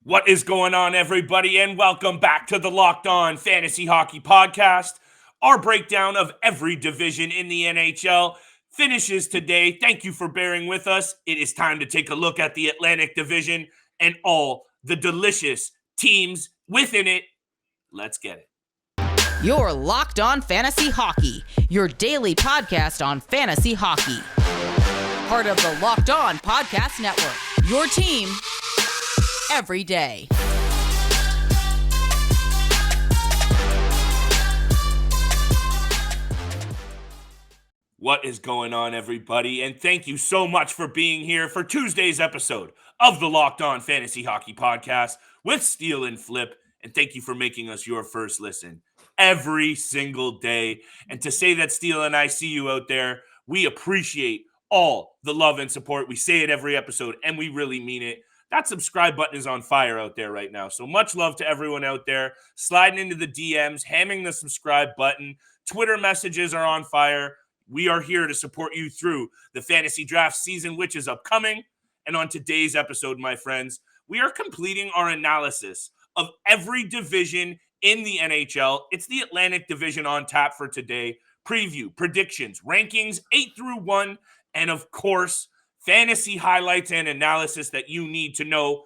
What is going on, everybody, and welcome back to the Locked On Fantasy Hockey Podcast. Our breakdown of every division in the NHL finishes today. Thank you for bearing with us. It is time to take a look at the Atlantic Division and all the delicious teams within it. Let's get it. You're Locked On Fantasy Hockey, your daily podcast on fantasy hockey. Part of the Locked On Podcast Network, your team every day. What is going on, everybody? And thank you so much for being here for Tuesday's episode of the Locked On Fantasy Hockey Podcast with Steele and Flip. And thank you for making us your first listen every single day. And to say that Steele and I see you out there, we appreciate all the love and support. We say it every episode, and we really mean it. That subscribe button is on fire out there right now. So much love to everyone out there sliding into the DMs, hamming the subscribe button. Twitter messages are on fire. We are here to support you through the fantasy draft season, which is upcoming. And on today's episode, my friends, we are completing our analysis of every division in the NHL. It's the Atlantic Division on tap for today. Preview, predictions, rankings, 8 through 1, and of course, fantasy highlights and analysis that you need to know.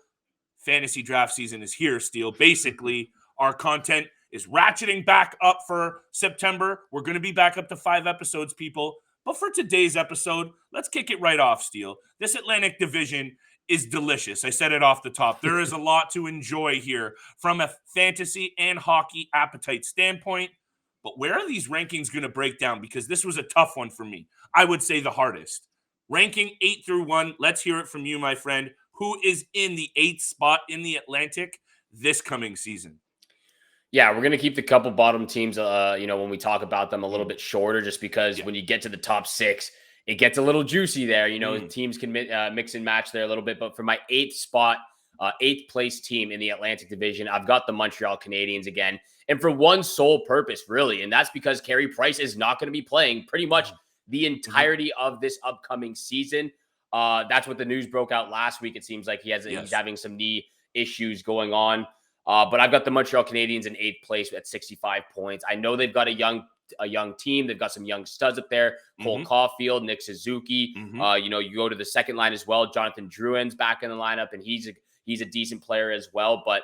Fantasy draft season is here, Steele. Basically, our content is ratcheting back up for September. We're going to be back up to 5 episodes, people. But for today's episode, let's kick it right off, Steele. This Atlantic Division is delicious. I said it off the top. There is a lot to enjoy here from a fantasy and hockey appetite standpoint. But where are these rankings going to break down? Because this was a tough one for me. I would say the hardest. Ranking 8 through 1. Let's hear it from you, my friend. Who is in the 8th spot in the Atlantic this coming season? Yeah, we're going to keep the couple bottom teams, when we talk about them a little bit shorter, just because when you get to the top 6, it gets a little juicy there. Teams can mix and match there a little bit. But for my 8th spot, 8th place team in the Atlantic Division, I've got the Montreal Canadiens again. And for one sole purpose, really. And that's because Carey Price is not going to be playing pretty much the entirety of this upcoming season. That's what the news broke out last week. It seems like he's having some knee issues going on. But I've got the Montreal Canadiens in 8th place at 65 points. I know they've got a young team. They've got some young studs up there. Cole Caulfield, Nick Suzuki. You go to the second line as well. Jonathan Drouin's back in the lineup, and he's a decent player as well. But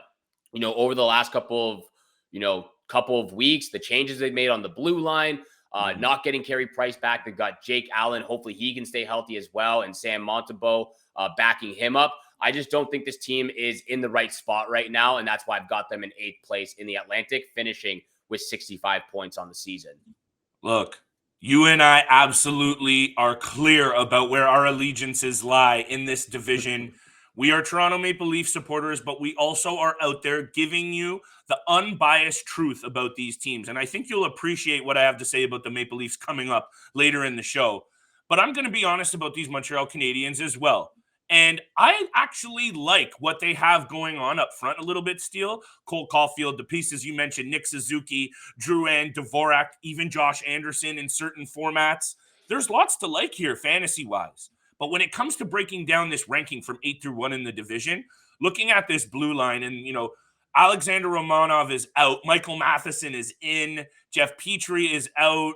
over the last couple of weeks, the changes they've made on the blue line, not getting Carey Price back. They've got Jake Allen. Hopefully he can stay healthy as well. And Sam Montembeault backing him up. I just don't think this team is in the right spot right now. And that's why I've got them in 8th place in the Atlantic, finishing with 65 points on the season. Look, you and I absolutely are clear about where our allegiances lie in this division. We are Toronto Maple Leaf supporters, but we also are out there giving you the unbiased truth about these teams. And I think you'll appreciate what I have to say about the Maple Leafs coming up later in the show. But I'm going to be honest about these Montreal Canadiens as well. And I actually like what they have going on up front a little bit, Steele. Cole Caulfield, the pieces you mentioned, Nick Suzuki, Drouin, Dvorak, even Josh Anderson in certain formats. There's lots to like here fantasy-wise. But when it comes to breaking down this ranking from 8 through 1 in the division, looking at this blue line and, Alexander Romanov is out. Michael Matheson is in. Jeff Petrie is out.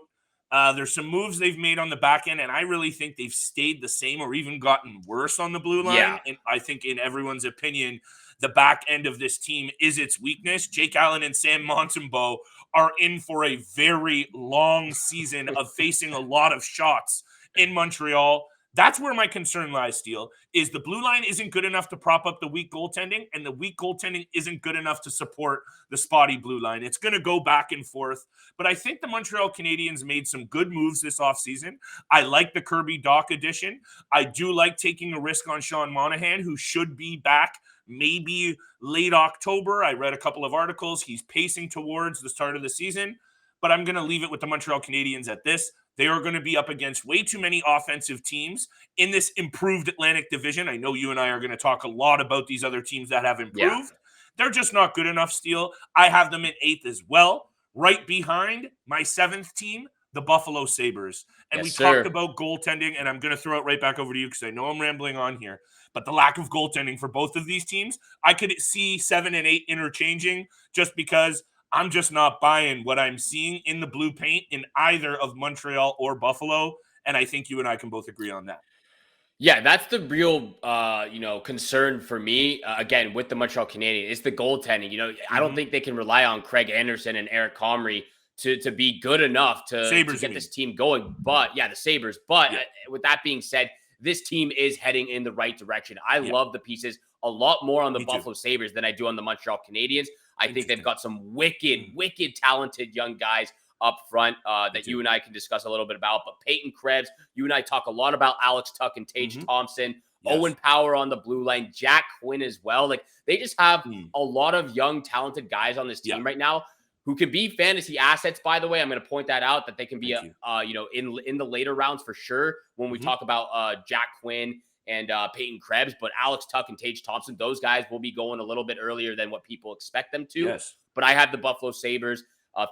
There's some moves they've made on the back end, and I really think they've stayed the same or even gotten worse on the blue line. Yeah. And I think in everyone's opinion, the back end of this team is its weakness. Jake Allen and Sam Montembeault are in for a very long season of facing a lot of shots in Montreal. That's where my concern lies, Steele, is the blue line isn't good enough to prop up the weak goaltending, and the weak goaltending isn't good enough to support the spotty blue line. It's going to go back and forth. But I think the Montreal Canadiens made some good moves this offseason. I like the Kirby Dach addition. I do like taking a risk on Sean Monahan, who should be back maybe late October. I read a couple of articles. He's pacing towards the start of the season. But I'm going to leave it with the Montreal Canadiens at this. They are going to be up against way too many offensive teams in this improved Atlantic Division. I know you and I are going to talk a lot about these other teams that have improved. Yeah. They're just not good enough, Steele. I have them in 8th as well, right behind my 7th team, the Buffalo Sabres. And we talked about goaltending, and I'm going to throw it right back over to you because I know I'm rambling on here. But the lack of goaltending for both of these teams, I could see 7 and 8 interchanging just because I'm just not buying what I'm seeing in the blue paint in either of Montreal or Buffalo. And I think you and I can both agree on that. Yeah, that's the real, concern for me. Again, with the Montreal Canadiens, it's the goaltending. I don't think they can rely on Craig Anderson and Eric Comrie to be good enough to get this team going. But yeah, the Sabres. But with that being said, this team is heading in the right direction. I love the pieces a lot more on the Buffalo Sabres than I do on the Montreal Canadiens. I think they've got some wicked talented young guys up front that you and I can discuss a little bit about. But Peyton Krebs, you and I talk a lot about Alex Tuch and Tage Thompson, Owen Power on the blue line, Jack Quinn as well. Like, they just have a lot of young, talented guys on this team right now who can be fantasy assets, by the way. I'm going to point that out, that they can be, in the later rounds for sure when we talk about Jack Quinn and Peyton Krebs. But Alex Tuch and Tage Thompson, those guys will be going a little bit earlier than what people expect them to. Yes. But I have the Buffalo Sabres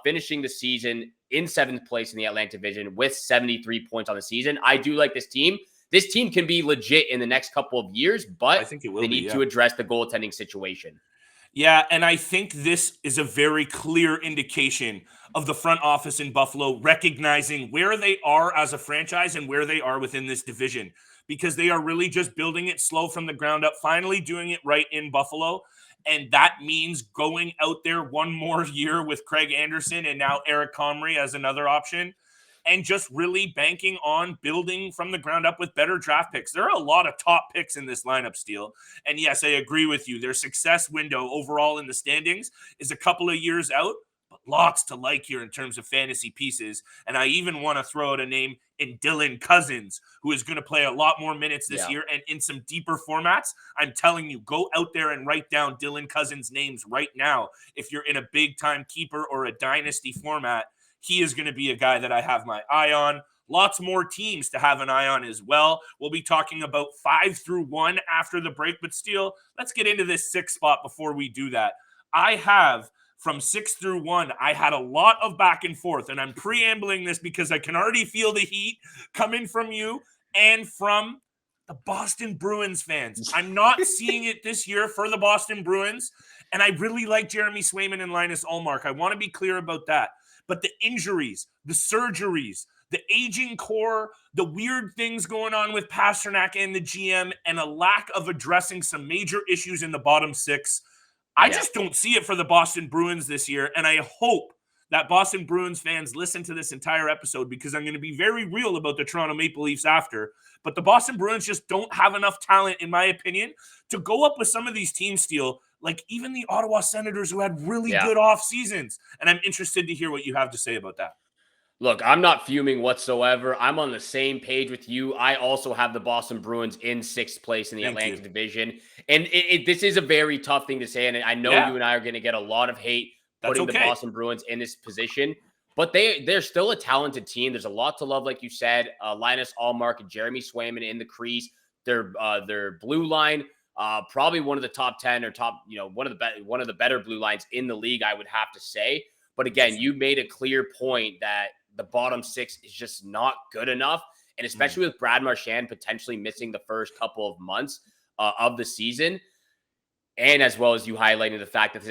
finishing the season in 7th place in the Atlantic Division with 73 points on the season. I do like this team. This team can be legit in the next couple of years, but I think they need to address the goaltending situation. Yeah, and I think this is a very clear indication of the front office in Buffalo recognizing where they are as a franchise and where they are within this division, because they are really just building it slow from the ground up, finally doing it right in Buffalo. And that means going out there one more year with Craig Anderson and now Eric Comrie as another option, and just really banking on building from the ground up with better draft picks. There are a lot of top picks in this lineup, Steele. And yes, I agree with you. Their success window overall in the standings is a couple of years out, but lots to like here in terms of fantasy pieces. And I even want to throw out a name in Dylan Cousins, who is going to play a lot more minutes this year and in some deeper formats. I'm telling you, go out there and write down Dylan Cousins' names right now. If you're in a big-time keeper or a dynasty format, he is going to be a guy that I have my eye on. Lots more teams to have an eye on as well. We'll be talking about 5 through 1 after the break. But Steele, let's get into this 6th spot before we do that. I have from 6 through 1, I had a lot of back and forth, and I'm preambling this because I can already feel the heat coming from you and from the Boston Bruins fans. I'm not seeing it this year for the Boston Bruins, and I really like Jeremy Swayman and Linus Ullmark. I want to be clear about that. But the injuries, the surgeries, the aging core, the weird things going on with Pasternak and the GM, and a lack of addressing some major issues in the bottom 6, I just don't see it for the Boston Bruins this year. And I hope that Boston Bruins fans listen to this entire episode, because I'm going to be very real about the Toronto Maple Leafs after. But the Boston Bruins just don't have enough talent, in my opinion, to go up with some of these teams, Steele, like even the Ottawa Senators, who had really good off seasons. And I'm interested to hear what you have to say about that. Look, I'm not fuming whatsoever. I'm on the same page with you. I also have the Boston Bruins in 6th place in the Atlantic Division. And this is a very tough thing to say. And I know you and I are going to get a lot of hate putting the Boston Bruins in this position. But they're still a talented team. There's a lot to love, like you said. Linus Ullmark and Jeremy Swayman in the crease. Their blue line, probably one of the top 10 or top, one of the better blue lines in the league, I would have to say. But again, you made a clear point that the bottom 6 is just not good enough. And especially with Brad Marchand potentially missing the first couple of months of the season. And as well as you highlighting the fact that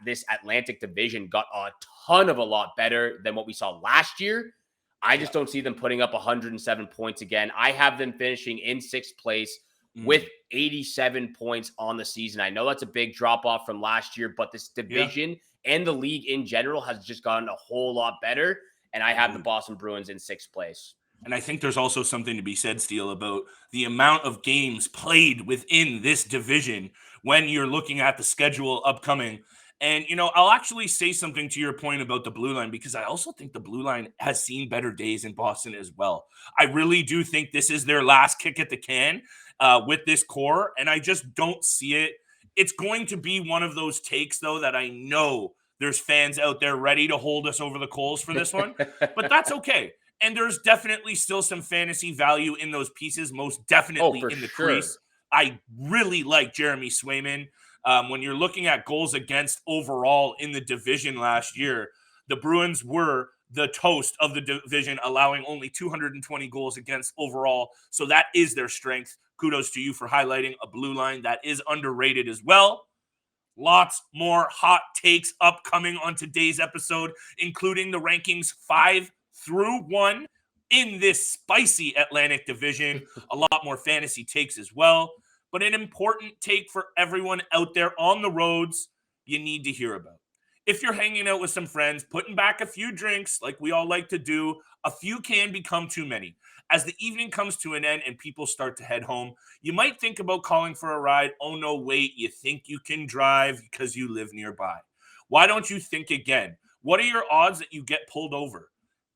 this Atlantic Division got a lot better than what we saw last year. I just don't see them putting up 107 points again. I have them finishing in 6th place with 87 points on the season. I know that's a big drop off from last year, but this division and the league in general has just gotten a whole lot better. And I have the Boston Bruins in 6th place. And I think there's also something to be said, Steele, about the amount of games played within this division when you're looking at the schedule upcoming. And, I'll actually say something to your point about the blue line, because I also think the blue line has seen better days in Boston as well. I really do think this is their last kick at the can with this core, and I just don't see it. It's going to be one of those takes, though, that I know there's fans out there ready to hold us over the coals for this one, but that's okay. And there's definitely still some fantasy value in those pieces, most definitely in the crease. I really like Jeremy Swayman. When you're looking at goals against overall in the division last year, the Bruins were the toast of the division, allowing only 220 goals against overall. So that is their strength. Kudos to you for highlighting a blue line that is underrated as well. Lots more hot takes upcoming on today's episode, including the rankings 5 through 1 in this spicy Atlantic division. A lot more fantasy takes as well. But an important take for everyone out there on the roads you need to hear about. If you're hanging out with some friends, putting back a few drinks like we all like to do, a few can become too many. As the evening comes to an end and people start to head home, you might think about calling for a ride. Oh, no, wait, you think you can drive because you live nearby. Why don't you think again? What are your odds that you get pulled over?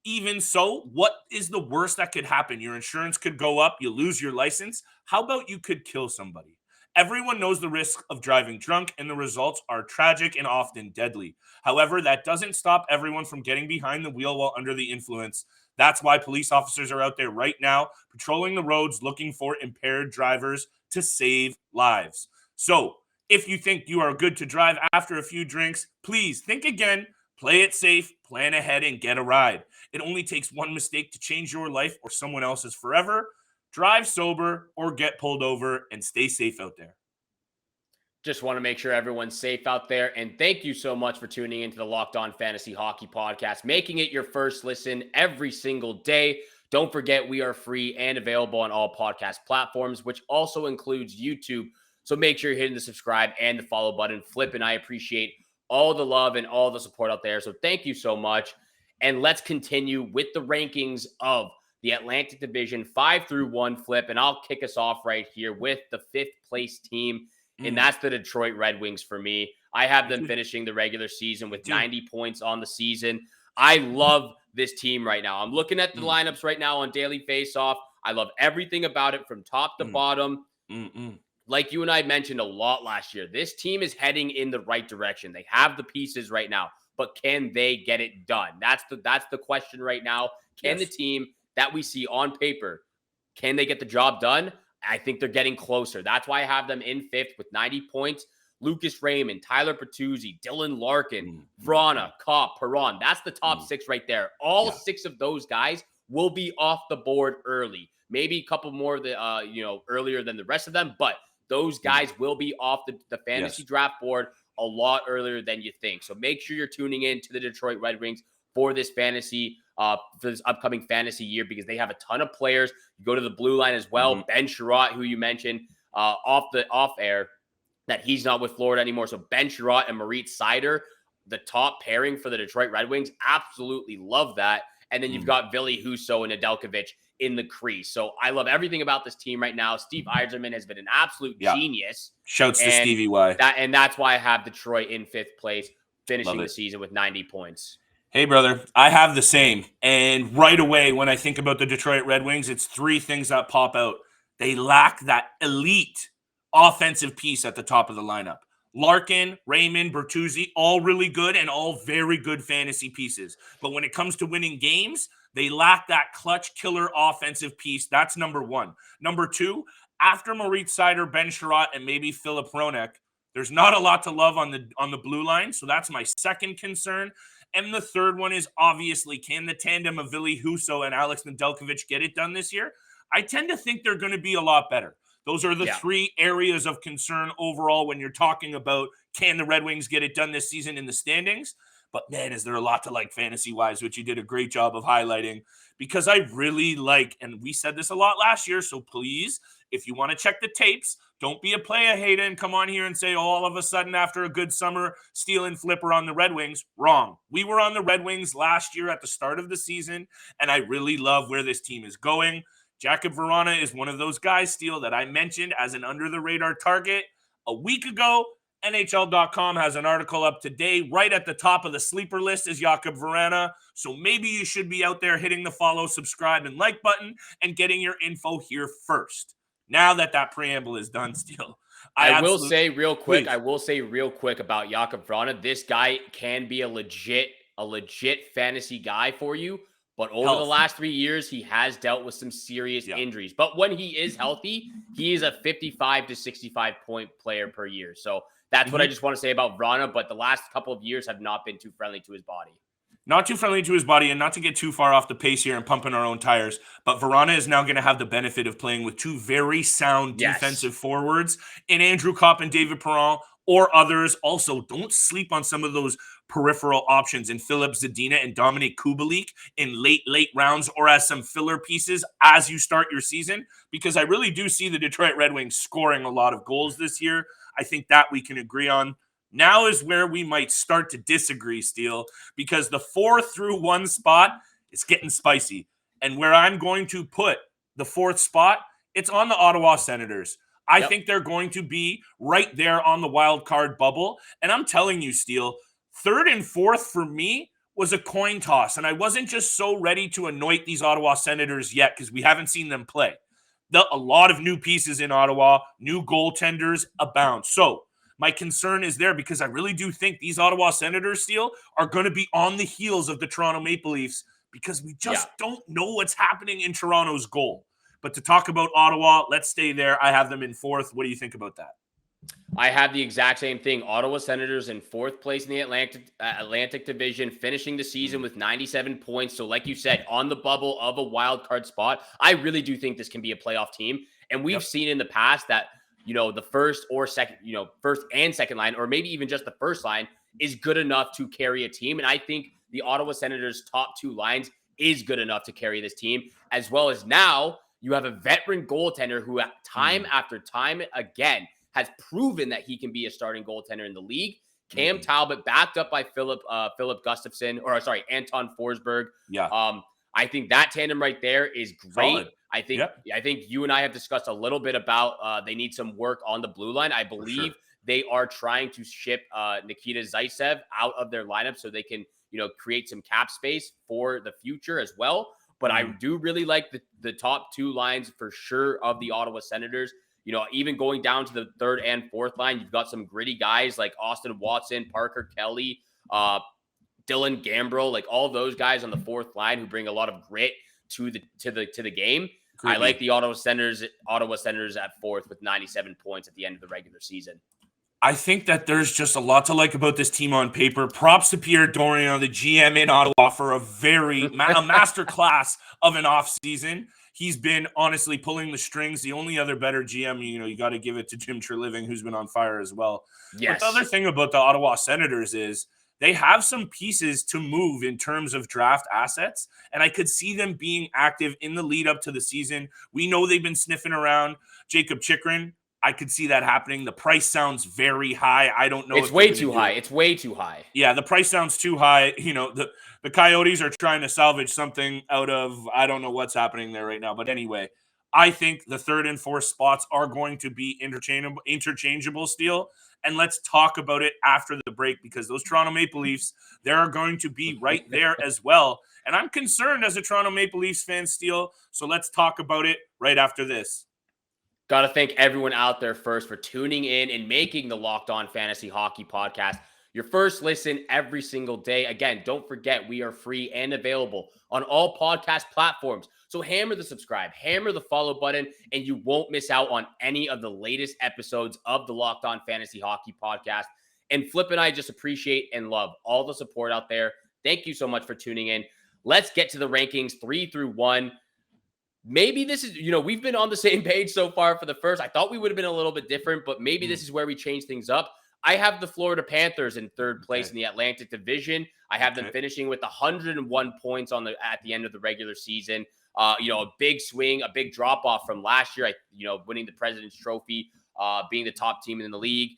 Even so, what is the worst that could happen? Your insurance could go up, you lose your license. How about you could kill somebody? Everyone knows the risk of driving drunk, and the results are tragic and often deadly. However, that doesn't stop everyone from getting behind the wheel while under the influence. That's why police officers are out there right now patrolling the roads looking for impaired drivers to save lives. So, if you think you are good to drive after a few drinks, please think again, play it safe, plan ahead, and get a ride. It only takes one mistake to change your life or someone else's forever. Drive sober or get pulled over, and stay safe out there. Just want to make sure everyone's safe out there. And thank you so much for tuning into the Locked On Fantasy Hockey Podcast, making it your first listen every single day. Don't forget, we are free and available on all podcast platforms, which also includes YouTube. So make sure you're hitting the subscribe and the follow button. Flip and I appreciate all the love and all the support out there. So thank you so much. And let's continue with the rankings of the Atlantic Division 5 through 1, Flip. And I'll kick us off right here with the 5th place team. And that's the Detroit Red Wings for me. I have them finishing the regular season with 90 points on the season. I love this team right now. I'm looking at the lineups right now on Daily Faceoff. I love everything about it from top to bottom. Like you and I mentioned a lot last year, this team is heading in the right direction. They have the pieces right now, but can they get it done? That's the question right now. Can the team that we see on paper, can they get the job done? I think they're getting closer. That's why I have them in 5th with 90 points. Lucas Raymond, Tyler Bertuzzi, Dylan Larkin, Vrana, Kopp, Perron. That's the top 6 right there. All 6 of those guys will be off the board early. Maybe a couple more earlier than the rest of them, but those guys will be off the fantasy draft board a lot earlier than you think. So make sure you're tuning in to the Detroit Red Wings for this upcoming fantasy year, because they have a ton of players. You go to the blue line as well. Ben Sherratt, who you mentioned off air, that he's not with Florida anymore. So Ben Sherratt and Moritz Seider, the top pairing for the Detroit Red Wings. Absolutely love that. And then you've got Ville Husso and Nedeljkovic in the crease. So I love everything about this team right now. Steve Yzerman has been an absolute genius. Shouts to Stevie Y. That's why I have Detroit in 5th place, finishing the season with 90 points. Hey, brother, I have the same. And right away, when I think about the Detroit Red Wings, it's 3 things that pop out. They lack that elite offensive piece at the top of the lineup. Larkin, Raymond, Bertuzzi, all really good and all very good fantasy pieces. But when it comes to winning games, they lack that clutch killer offensive piece. That's number 1. Number 2, after Moritz Seider, Ben Sherratt, and maybe Filip Hronek, there's not a lot to love on the blue line. So that's my second concern. And the third one is, obviously, can the tandem of Ville Husso and Alex Nedeljkovic get it done this year? I tend to think they're going to be a lot better. Those are the 3 areas of concern overall when you're talking about, can the Red Wings get it done this season in the standings? But man, is there a lot to like fantasy-wise, which you did a great job of highlighting, because I really like, and we said this a lot last year, so please, if you want to check the tapes, don't be a playa-hater and come on here and say, oh, all of a sudden after a good summer, Steele and Flip are on the Red Wings. Wrong. We were on the Red Wings last year at the start of the season, and I really love where this team is going. Jakub Vrana is one of those guys, Steele, that I mentioned as an under-the-radar target a week ago. NHL.com has an article up today. Right at the top of the sleeper list is Jakub Vrana. So maybe you should be out there hitting the follow, subscribe, and like button and getting your info here first. Now that preamble is done, Steele. I will say real quick about Jakub Vrana. This guy can be a legit fantasy guy for you. But over the last 3 years, he has dealt with some serious injuries. But when he is healthy, he is a 55 to 65 point player per year. So that's what I just want to say about Vrana. But the last couple of years have not been too friendly to his body. not too friendly to his body, and not to get too far off the pace here and pumping our own tires, but Verona is now going to have the benefit of playing with two very sound defensive forwards in Andrew Kopp and David Perron, or others. Also, don't sleep on some of those peripheral options in Philip Zadina and Dominic Kubalik in late rounds, or as some filler pieces as you start your season, because I really do see the Detroit Red Wings scoring a lot of goals this year. I think that we can agree on. Now is where we might start to disagree, Steele, because the 4-1 spot is getting spicy. And where I'm going to put the fourth spot, it's on the Ottawa Senators. I think they're going to be right there on the wild card bubble. And I'm telling you, Steele, third and fourth for me was a coin toss. And I wasn't just so ready to anoint these Ottawa Senators yet because we haven't seen them play. A lot of new pieces in Ottawa, new goaltenders abound. So my concern is there because I really do think these Ottawa Senators, Steele, are going to be on the heels of the Toronto Maple Leafs because we just don't know what's happening in Toronto's goal. But to talk about Ottawa, let's stay there. I have them in fourth. What do you think about that? I have the exact same thing. Ottawa Senators in fourth place in the Atlantic Division, finishing the season with 97 points. So like you said, on the bubble of a wild card spot. I really do think this can be a playoff team. And we've seen in the past that, the first or second, first and second line, or maybe even just the first line is good enough to carry a team. And I think the Ottawa Senators' top two lines is good enough to carry this team, as well as now you have a veteran goaltender who time after time again has proven that he can be a starting goaltender in the league. Cam Talbot, backed up by Anton Forsberg. I think that tandem right there is great. Solid. I think you and I have discussed a little bit about they need some work on the blue line. I believe they are trying to ship Nikita Zaitsev out of their lineup so they can, create some cap space for the future as well. But I do really like the top two lines for sure of the Ottawa Senators. Even going down to the third and fourth line, you've got some gritty guys like Austin Watson, Parker Kelly, Dylan Gambrell, like all those guys on the fourth line who bring a lot of grit to the game. Gritty. I like the Ottawa Senators at fourth with 97 points at the end of the regular season. I think that there's just a lot to like about this team on paper. Props to Pierre Dorion, the GM in Ottawa, for a master class of an offseason. He's been honestly pulling the strings. The only other better GM, you got to give it to Jim Treliving, who's been on fire as well. Yes. But the other thing about the Ottawa Senators is they have some pieces to move in terms of draft assets, and I could see them being active in the lead up to the season. We know they've been sniffing around Jacob Chychrun. I could see that happening. The price sounds very high. I don't know. It's way too high. It's way too high. Yeah, the price sounds too high. The Coyotes are trying to salvage something out of, I don't know what's happening there right now. But anyway, I think the third and fourth spots are going to be interchangeable, Steele. And let's talk about it after the break because those Toronto Maple Leafs, they're going to be right there as well. And I'm concerned as a Toronto Maple Leafs fan, Steele. So let's talk about it right after this. Got to thank everyone out there first for tuning in and making the Locked On Fantasy Hockey Podcast your first listen every single day. Again, don't forget we are free and available on all podcast platforms. So hammer the subscribe, hammer the follow button, and you won't miss out on any of the latest episodes of the Locked On Fantasy Hockey Podcast. And Flip and I just appreciate and love all the support out there. Thank you so much for tuning in. Let's get to the rankings 3 through 1. Maybe this is, we've been on the same page so far for the first. I thought we would have been a little bit different, but maybe this is where we change things up. I have the Florida Panthers in third place in the Atlantic Division. I have them finishing with 101 points at the end of the regular season. A big swing, a big drop off from last year. Winning the President's Trophy, being the top team in the league.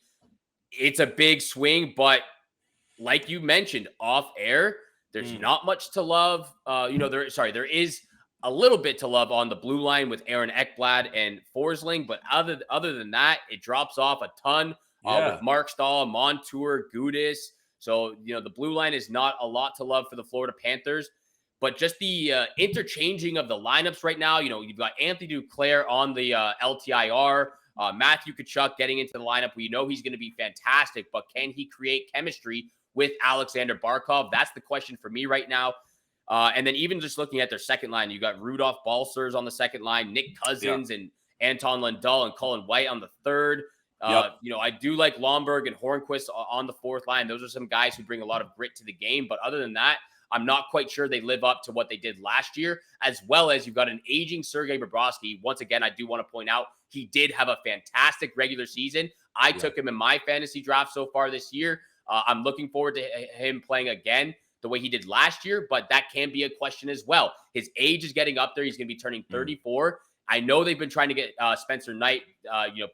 It's a big swing, but like you mentioned off air, there's not much to love. There is a little bit to love on the blue line with Aaron Ekblad and Forsling, but other than that, it drops off a ton with Mark Stahl, Montour, Gudis. So, the blue line is not a lot to love for the Florida Panthers, but just the interchanging of the lineups right now, you've got Anthony Duclair on the LTIR, Matthew Tkachuk getting into the lineup. We know he's going to be fantastic, but can he create chemistry with Alexander Barkov? That's the question for me right now. And then even just looking at their second line, you got Rudolph Balcers on the second line, Nick Cousins and Anton Lundell and Colin White on the third. I do like Lomberg and Hornquist on the fourth line. Those are some guys who bring a lot of grit to the game. But other than that, I'm not quite sure they live up to what they did last year, as well as you've got an aging Sergey Bobrovski. Once again, I do want to point out, he did have a fantastic regular season. I took him in my fantasy draft so far this year. I'm looking forward to him playing again the way he did last year, but that can be a question as well. His age is getting up there. He's going to be turning 34. I know they've been trying to get Spencer Knight,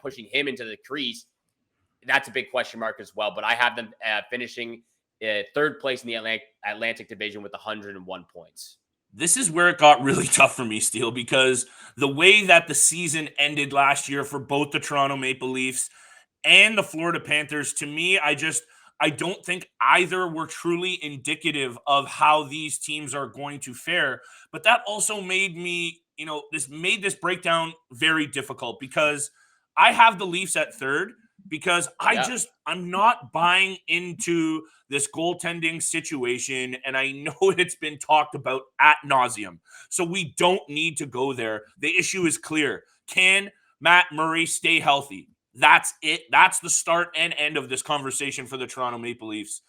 pushing him into the crease. That's a big question mark as well, but I have them finishing third place in the Atlantic Division with 101 points. This is where it got really tough for me, Steele, because the way that the season ended last year for both the Toronto Maple Leafs and the Florida Panthers, to me, I don't think either were truly indicative of how these teams are going to fare. But that also made me, made this breakdown very difficult, because I have the Leafs at third, because I'm not buying into this goaltending situation, and I know it's been talked about ad nauseum, so we don't need to go there. The issue is clear. Can Matt Murray stay healthy? That's it. That's the start and end of this conversation for the Toronto Maple Leafs.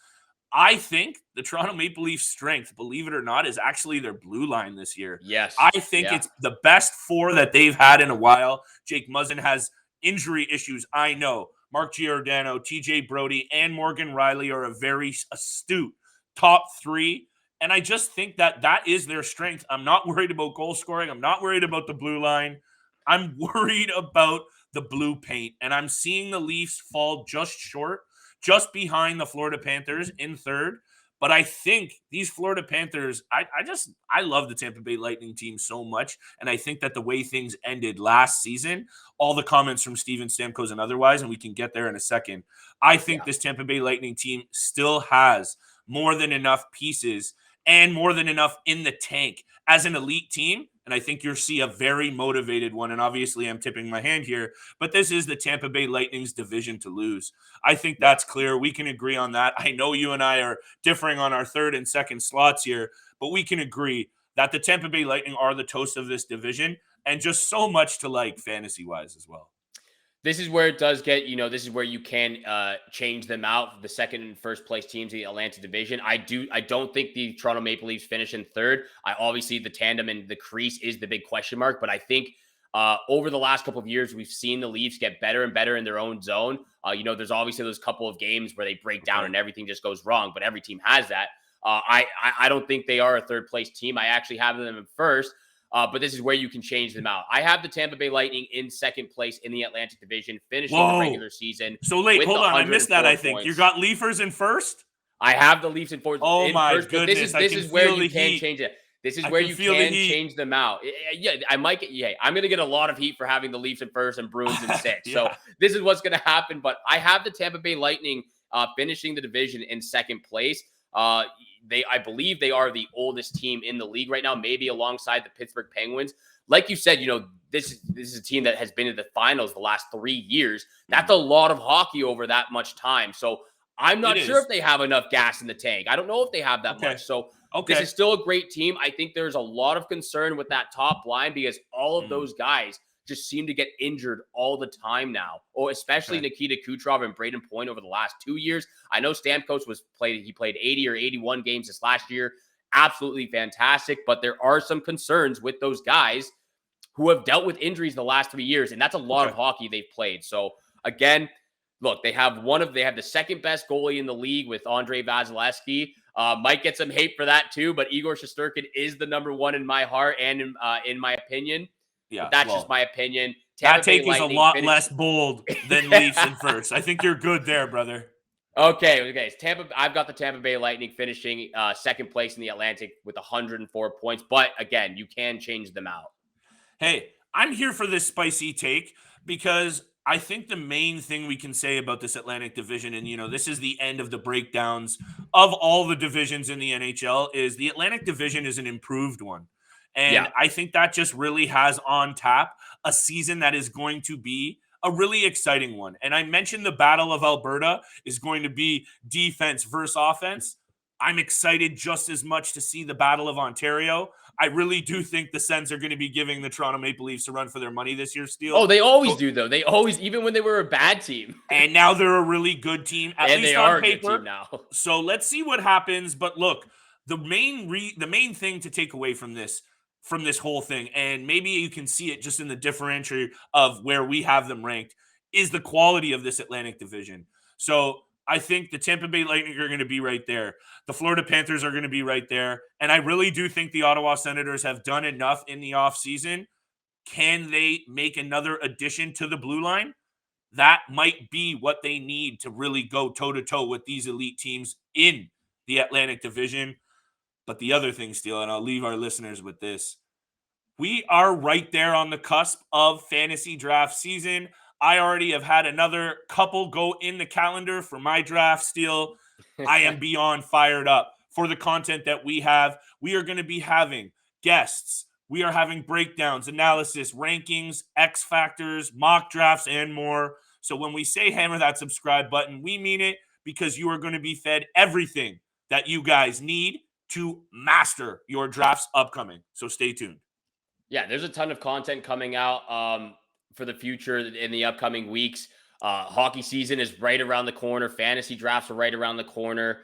I think the Toronto Maple Leafs' strength, believe it or not, is actually their blue line this year. Yes. I think it's the best four that they've had in a while. Jake Muzzin has injury issues, I know. Mark Giordano, TJ Brody, and Morgan Riley are a very astute top three. And I just think that is their strength. I'm not worried about goal scoring. I'm not worried about the blue line. I'm worried about the blue paint. And I'm seeing the Leafs fall just short, just behind the Florida Panthers in third. But I think these Florida Panthers, I love the Tampa Bay Lightning team so much. And I think that the way things ended last season, all the comments from Steven Stamkos and otherwise, and we can get there in a second, I think this Tampa Bay Lightning team still has more than enough pieces and more than enough in the tank as an elite team. And I think you'll see a very motivated one. And obviously I'm tipping my hand here, but this is the Tampa Bay Lightning's division to lose. I think that's clear. We can agree on that. I know you and I are differing on our third and second slots here, but we can agree that the Tampa Bay Lightning are the toast of this division, and just so much to like fantasy-wise as well. This is where it does get, this is where you can change them out. The second and first place teams in the Atlantic Division. I don't think the Toronto Maple Leafs finish in third. Obviously the tandem and the crease is the big question mark, but I think over the last couple of years, we've seen the Leafs get better and better in their own zone. There's obviously those couple of games where they break down and everything just goes wrong, but every team has that. I don't think they are a third place team. I actually have them in first. But this is where you can change them out. I have the Tampa Bay Lightning in second place in the Atlantic Division, finishing the regular season. So late, hold on. I missed that, I think. You got Leafers in first? I have the Leafs in fourth. Oh, my first, goodness. This is where you can change it. This is where you can change them out. Yeah, I might get, I'm going to get a lot of heat for having the Leafs in first and Bruins in sixth. So this is what's going to happen. But I have the Tampa Bay Lightning finishing the division in second place. I believe they are the oldest team in the league right now, maybe alongside the Pittsburgh Penguins. Like you said, this is a team that has been in the finals the last 3 years. That's a lot of hockey over that much time. So I'm not sure if they have enough gas in the tank. I don't know if they have that much. So this is still a great team. I think there's a lot of concern with that top line because all of those guys just seem to get injured all the time now, or especially Nikita Kucherov and Braden Point over the last 2 years. I know Stamkos he played 80 or 81 games this last year. Absolutely fantastic. But there are some concerns with those guys who have dealt with injuries the last 3 years. And that's a lot of hockey they've played. So again, look, they have the second best goalie in the league with Andrei Vasillevskiy. Might get some hate for that too, but Igor Shesterkin is the number one in my heart and in my opinion. Yeah, but that's just my opinion. That take is a lot less bold than Leafs in first. I think you're good there, brother. Okay. I've got the Tampa Bay Lightning finishing second place in the Atlantic with 104 points. But again, you can change them out. Hey, I'm here for this spicy take because I think the main thing we can say about this Atlantic Division, and this is the end of the breakdowns of all the divisions in the NHL, is the Atlantic Division is an improved one. And I think that just really has on tap a season that is going to be a really exciting one. And I mentioned the Battle of Alberta is going to be defense versus offense. I'm excited just as much to see the Battle of Ontario. I really do think the Sens are going to be giving the Toronto Maple Leafs a run for their money this year, Steele. Oh, they always do, though. They always, even when they were a bad team. And now they're a really good team, at least they on are paper. A good team now. So let's see what happens. But look, the main thing to take away from this whole thing, and maybe you can see it just in the differential of where we have them ranked, is the quality of this Atlantic Division. So I think the Tampa Bay Lightning are going to be right there. The Florida Panthers are going to be right there. And I really do think the Ottawa Senators have done enough in the offseason. Can they make another addition to the blue line? That might be what they need to really go toe-to-toe with these elite teams in the Atlantic Division. But the other thing, Steele, and I'll leave our listeners with this, we are right there on the cusp of fantasy draft season. I already have had another couple go in the calendar for my draft, Steele. I am beyond fired up for the content that we have. We are going to be having guests. We are having breakdowns, analysis, rankings, X factors, mock drafts, and more. So when we say hammer that subscribe button, we mean it, because you are going to be fed everything that you guys need to master your drafts upcoming. So stay tuned. Yeah, there's a ton of content coming out for the future in the upcoming weeks. Hockey season is right around the corner. Fantasy drafts are right around the corner.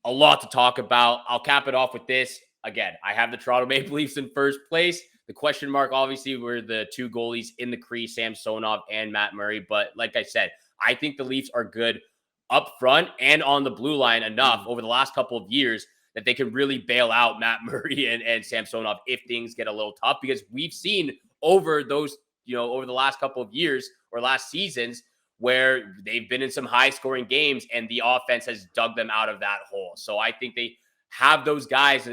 A lot to talk about. I'll cap it off with this. Again, I have the Toronto Maple Leafs in first place. The question mark, obviously, were the two goalies in the crease, Samsonov and Matt Murray. But like I said, I think the Leafs are good up front and on the blue line enough over the last couple of years that they can really bail out Matt Murray and Samsonov if things get a little tough, because we've seen over those, over the last couple of years or last seasons where they've been in some high scoring games and the offense has dug them out of that hole. So I think they have those guys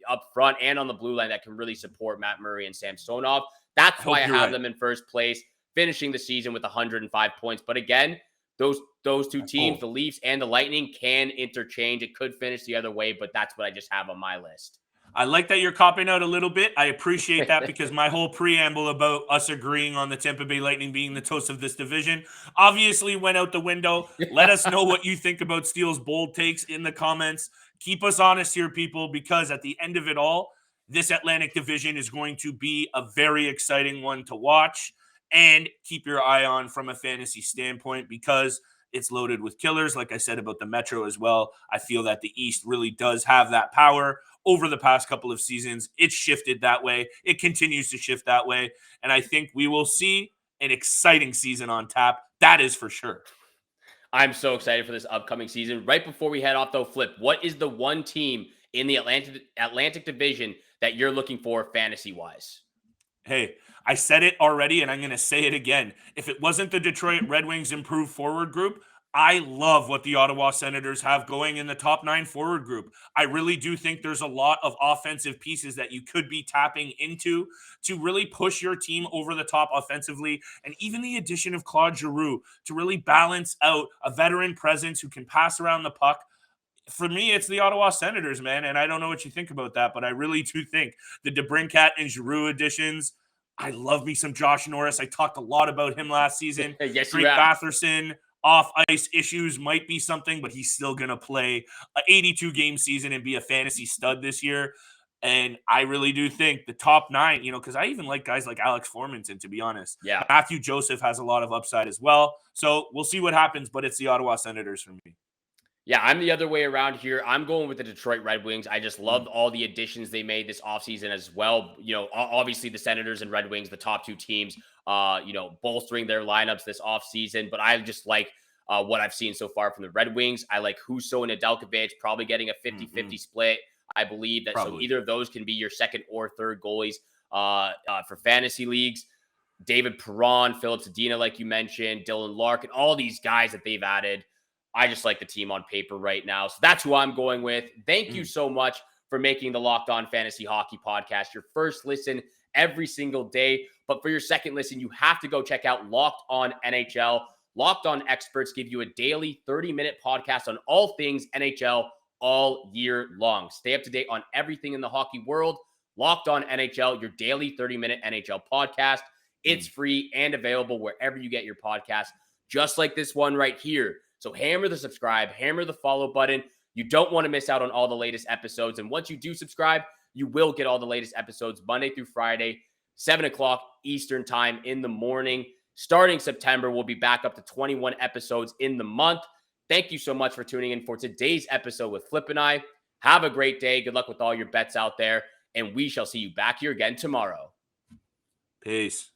up front and on the blue line that can really support Matt Murray and Samsonov. That's why I have them in first place, finishing the season with 105 points. But again, those two teams, the Leafs and the Lightning, can interchange. It could finish the other way, but that's what I just have on my list. I like that you're copping out a little bit. I appreciate that, because my whole preamble about us agreeing on the Tampa Bay Lightning being the toast of this division obviously went out the window. Let us know what you think about Steele's bold takes in the comments. Keep us honest here, people, because at the end of it all, this Atlantic Division is going to be a very exciting one to watch and keep your eye on from a fantasy standpoint, because it's loaded with killers. Like I said about the Metro as well, I feel that the East really does have that power. Over the past couple of seasons, it's shifted that way. It continues to shift that way. And I think we will see an exciting season on tap. That is for sure. I'm so excited for this upcoming season. Right before we head off, though, Flip, what is the one team in the Atlantic Division that you're looking for fantasy-wise? Hey, I said it already, and I'm going to say it again. If it wasn't the Detroit Red Wings improved forward group, I love what the Ottawa Senators have going in the top 9 forward group. I really do think there's a lot of offensive pieces that you could be tapping into to really push your team over the top offensively. And even the addition of Claude Giroux to really balance out a veteran presence who can pass around the puck. For me, it's the Ottawa Senators, man. And I don't know what you think about that, but I really do think the DeBrincat and Giroux additions. I love me some Josh Norris. I talked a lot about him last season. Yes, Frank Batherson. Off-ice issues might be something, but he's still going to play an 82-game season and be a fantasy stud this year. And I really do think the top 9, because I even like guys like Alex Formanton, to be honest. Yeah. Matthew Joseph has a lot of upside as well. So we'll see what happens, but it's the Ottawa Senators for me. Yeah, I'm the other way around here. I'm going with the Detroit Red Wings. I just loved all the additions they made this offseason as well. Obviously the Senators and Red Wings, the top two teams, bolstering their lineups this offseason. But I just like what I've seen so far from the Red Wings. I like Husso and Nedeljkovic probably getting a 50-50 split. I believe that so either of those can be your second or third goalies for fantasy leagues. David Perron, Philip Zadina, like you mentioned, Dylan Larkin, all these guys that they've added. I just like the team on paper right now. So that's who I'm going with. Thank you so much for making the Locked On Fantasy Hockey Podcast your first listen every single day. But for your second listen, you have to go check out Locked On NHL. Locked On experts give you a daily 30-minute podcast on all things NHL all year long. Stay up to date on everything in the hockey world. Locked On NHL, your daily 30-minute NHL podcast. It's free and available wherever you get your podcast, just like this one right here. So hammer the subscribe, hammer the follow button. You don't want to miss out on all the latest episodes. And once you do subscribe, you will get all the latest episodes Monday through Friday, 7 o'clock Eastern time in the morning. Starting September, we'll be back up to 21 episodes in the month. Thank you so much for tuning in for today's episode with Flip and I. Have a great day. Good luck with all your bets out there. And we shall see you back here again tomorrow. Peace.